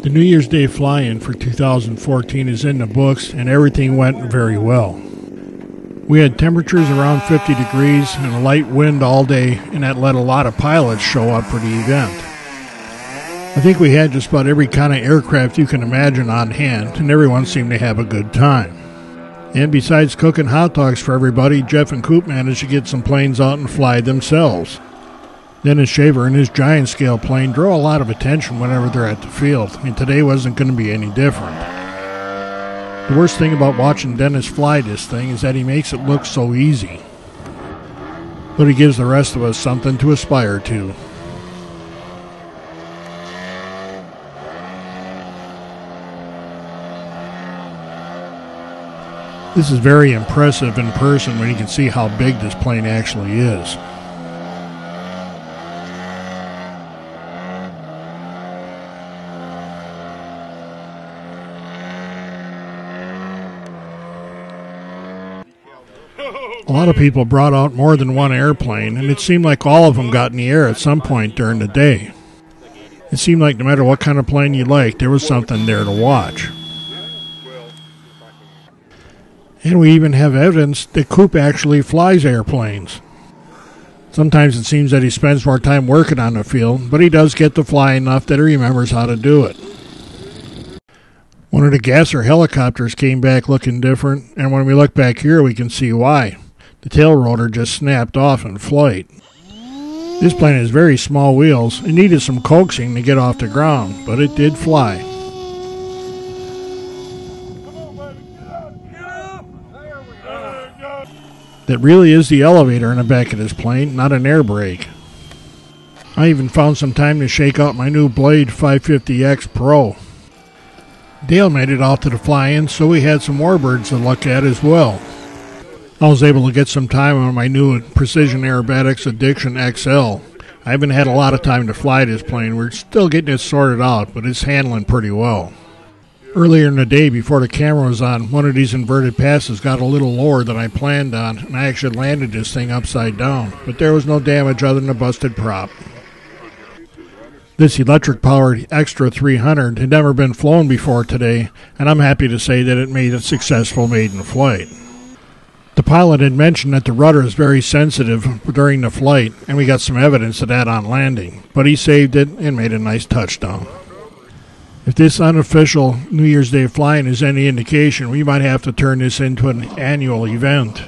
The New Year's Day fly-in for 2014 is in the books, and everything went very well. We had temperatures around 50 degrees and a light wind all day, and that let a lot of pilots show up for the event. I think we had just about every kind of aircraft you can imagine on hand, and everyone seemed to have a good time. And besides cooking hot dogs for everybody, Jeff and Coop managed to get some planes out and fly themselves. Dennis Shaver and his giant scale plane draw a lot of attention whenever they're at the field, and today wasn't going to be any different. The worst thing about watching Dennis fly this thing is that he makes it look so easy. But he gives the rest of us something to aspire to. This is very impressive in person when you can see how big this plane actually is. A lot of people brought out more than one airplane, and it seemed like all of them got in the air at some point during the day. It seemed like no matter what kind of plane you liked, there was something there to watch. And we even have evidence that Coop actually flies airplanes. Sometimes it seems that he spends more time working on the field, but he does get to fly enough that he remembers how to do it. One of the Gasser helicopters came back looking different, and when we look back here we can see why. The tail rotor just snapped off in flight. This plane has very small wheels. It needed some coaxing to get off the ground, but it did fly. That really is the elevator in the back of this plane, not an air brake. I even found some time to shake out my new Blade 550X Pro. Dale made it out to the fly-in, so we had some warbirds to look at as well. I was able to get some time on my new Precision Aerobatics Addiction XL. I haven't had a lot of time to fly this plane. We're still getting it sorted out, but it's handling pretty well. Earlier in the day, before the camera was on, one of these inverted passes got a little lower than I planned on, and I actually landed this thing upside down, but there was no damage other than a busted prop. This electric-powered Extra 300 had never been flown before today, and I'm happy to say that it made a successful maiden flight. The pilot had mentioned that the rudder is very sensitive during the flight, and we got some evidence of that on landing, but he saved it and made a nice touchdown. If this unofficial New Year's Day flying is any indication, we might have to turn this into an annual event.